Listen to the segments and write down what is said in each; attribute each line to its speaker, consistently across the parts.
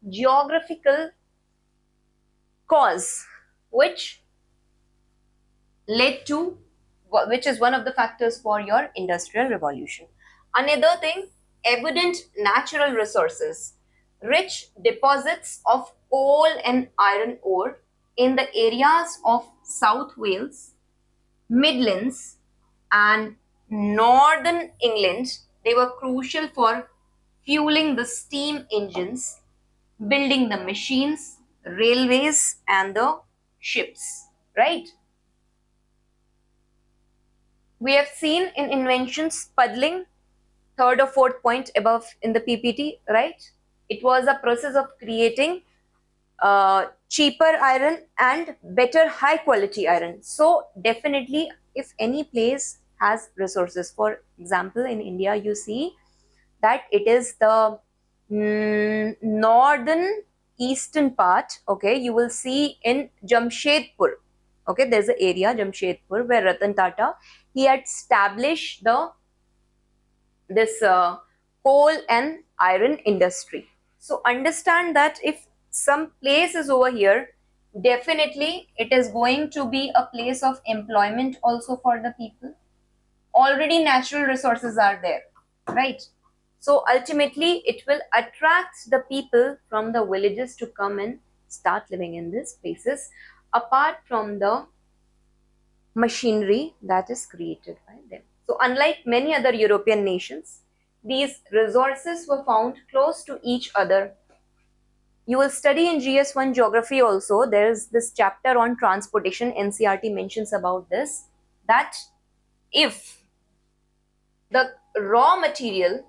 Speaker 1: geographical cause which led to, which is one of the factors for your industrial revolution. Another thing, abundant natural resources, rich deposits of coal and iron ore in the areas of South Wales, Midlands, and northern England. They were crucial for fueling the steam engines, building the machines, railways, and the ships, right? We have seen in inventions puddling, third or fourth point above in the PPT, right? It was a process of creating cheaper iron and better high quality iron. So definitely, if any place has resources, for example, in India, you see that it is the northern eastern part. Okay, you will see in Jamshedpur. Okay, there's an area Jamshedpur where Ratan Tata, he had established the this coal and iron industry. So understand that if some place is over here, definitely it is going to be a place of employment also for the people. Already natural resources are there, right? So ultimately it will attract the people from the villages to come and start living in these places, apart from the machinery that is created by them. So unlike many other European nations, these resources were found close to each other. You will study in GS1 geography also, there is this chapter on transportation, NCERT mentions about this, that if the raw material,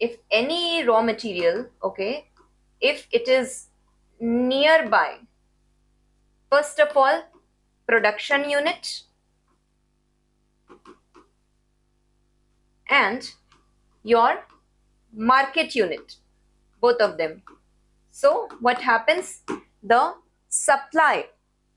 Speaker 1: if any raw material, okay, if it is nearby, first of all, production unit and your market unit, both of them. So what happens? The supply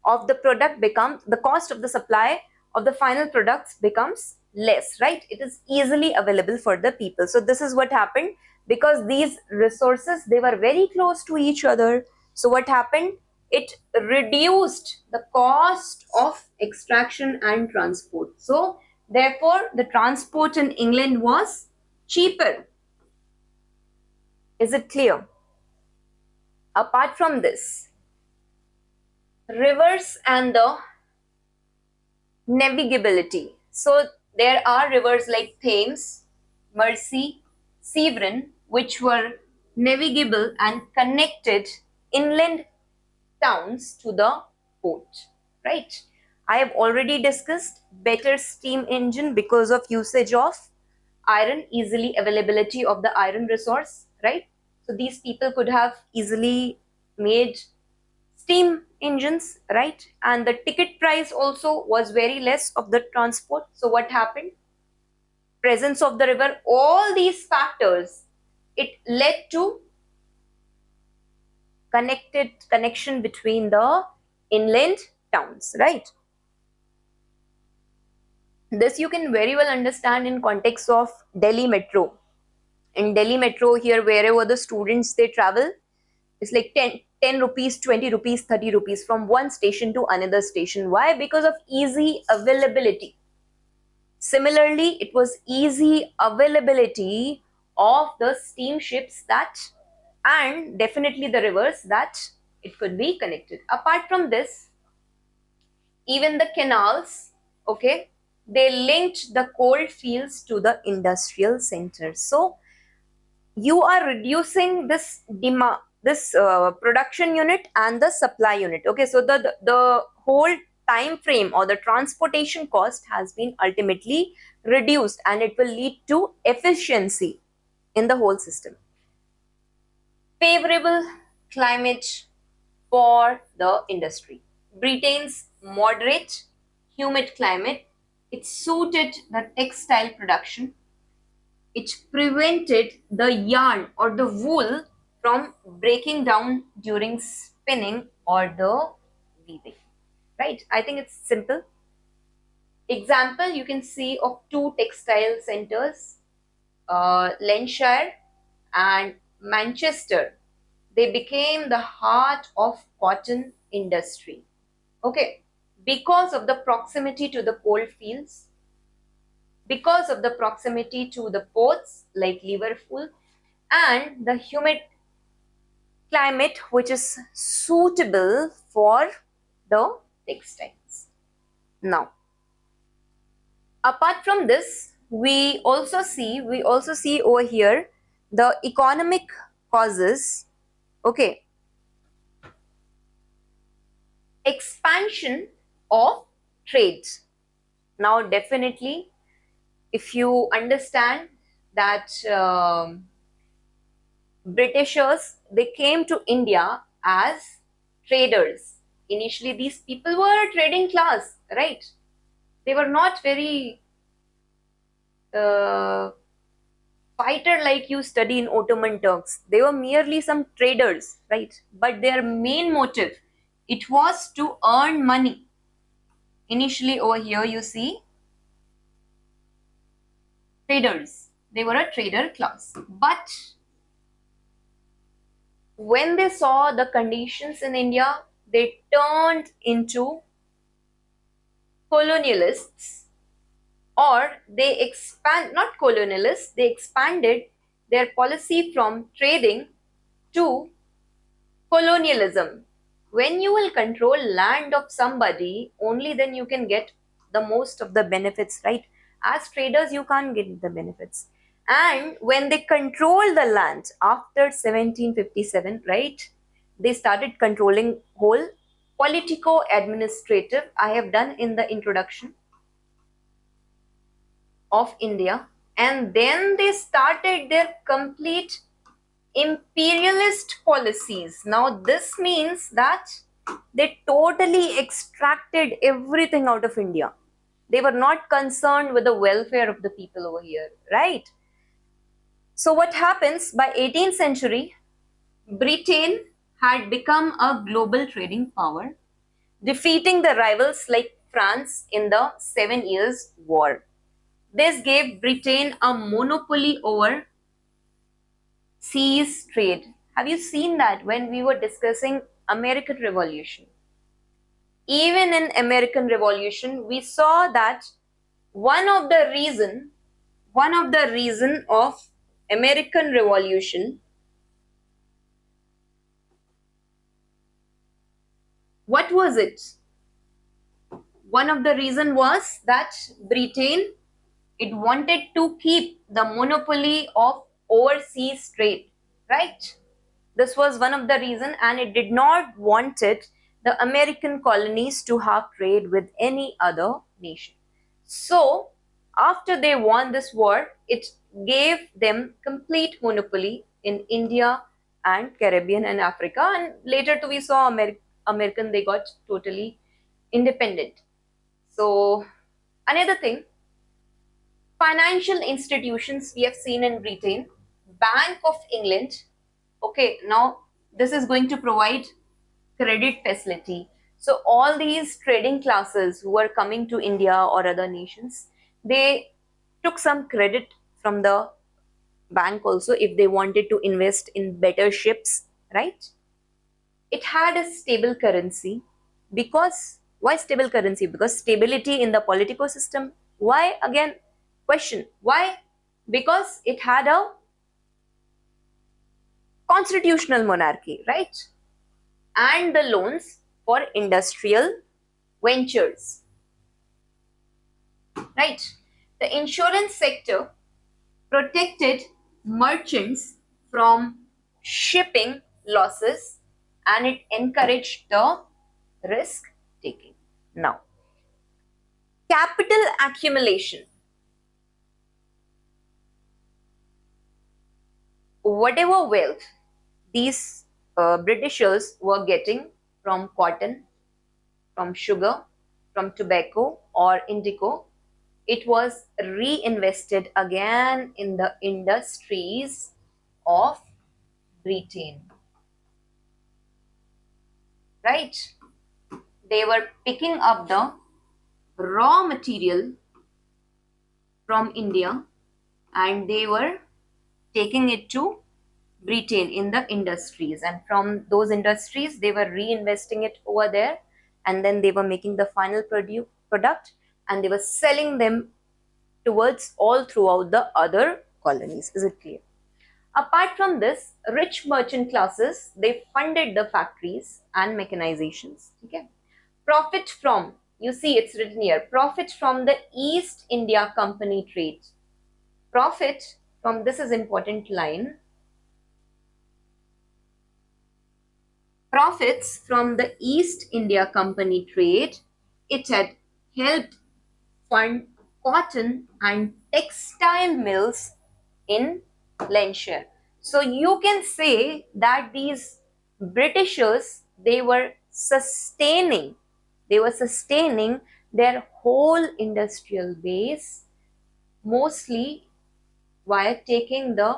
Speaker 1: of the product becomes, the cost of the supply of the final products becomes less, right? It is easily available for the people. So this is what happened, because these resources, they were very close to each other. So what happened? It reduced the cost of extraction and transport. So therefore the transport in England was cheaper. Is it clear? Apart from this, rivers and the navigability. So there are rivers like Thames, Mersey, Severn, which were navigable and connected inland towns to the port, right? I have already discussed better steam engine because of usage of iron, easily availability of the iron resource, right? So these people could have easily made steam engines, right? And the ticket price also was very less of the transport. So what happened? Presence of the river, all these factors, it led to connection between the inland towns, right? This you can very well understand in context of Delhi Metro. In Delhi Metro here, wherever the students they travel, it's like 10 rupees, 20 rupees, 30 rupees from one station to another station. Why? Because of easy availability. Similarly, it was easy availability of the steamships that, and definitely the rivers that it could be connected. Apart from this, even the canals, okay, they linked the coal fields to the industrial centers. So you are reducing this demand, this production unit and the supply unit. Okay, so the whole time frame or the transportation cost has been ultimately reduced, and it will lead to efficiency in the whole system. Favorable climate for the industry. Britain's moderate humid climate, it suited the textile production. It prevented the yarn or the wool from breaking down during spinning or the weaving, right? I think it's simple. Example you can see of two textile centers, Lancashire and Manchester. they became the heart of cotton industry. Okay, because of the proximity to the coal fields, because of the proximity to the ports like Liverpool, and the humid climate which is suitable for the textiles. Now, apart from this, we also see over here the economic causes. Okay, expansion of trade. Now, definitely, if you understand that Britishers, they came to India as traders. Initially, these people were a trading class, right? They were not very uh, fighter like you study in Ottoman Turks. They were merely some traders, right? But their main motive, it was to earn money. Initially, over here, you see traders. They were a trader class. But when they saw the conditions in India, they turned into colonialists, or they not colonialists, they expanded their policy from trading to colonialism. When you will control land of somebody, only then you can get the most of the benefits, right? As traders, you can't get the benefits. And when they control the land after 1757, right, they started controlling whole politico administrative. I have done in the introduction of India, and then they started their complete imperialist policies. Now, this means that they totally extracted everything out of India. They were not concerned with the welfare of the people over here, right? So, what happens by 18th century, Britain had become a global trading power, defeating the rivals like France in the Seven Years' War. This gave Britain a monopoly over seas trade. Have you seen that when we were discussing American Revolution? Even in American Revolution, we saw that one of the reason of American Revolution, what was it? One of the reason was that Britain, it wanted to keep the monopoly of overseas trade, right? This was one of the reason, and it did not wanted the American colonies to have trade with any other nation. So after they won this war, it gave them complete monopoly in India and Caribbean and Africa, and later too we saw American, they got totally independent. So another thing, financial institutions we have seen in Britain, Bank of England. Okay, now this is going to provide credit facility. So all these trading classes who are coming to India or other nations, they took some credit from the bank also if they wanted to invest in better ships, right? It had a stable currency. Because why stable currency? Because stability in the political system. Why? Again, question, why? Because it had a constitutional monarchy, right? And the loans for industrial ventures, right? The insurance sector protected merchants from shipping losses, and it encouraged the risk taking. Now, capital accumulation. Whatever wealth these Britishers were getting from cotton, from sugar, from tobacco or indigo, it was reinvested again in the industries of Britain. Right? They were picking up the raw material from India and they were taking it to Britain in the industries, and from those industries they were reinvesting it over there, and then they were making the final product, and they were selling them towards all throughout the other colonies. Is it clear? Apart from this, rich merchant classes, they funded the factories and mechanizations. Okay. Profit from, you see it's written here, profit from the East India Company trade. Profit from, this is important line, profits from the East India Company trade, it had helped fund cotton and textile mills in Lancashire. So you can say that these Britishers, they were sustaining their whole industrial base mostly via taking the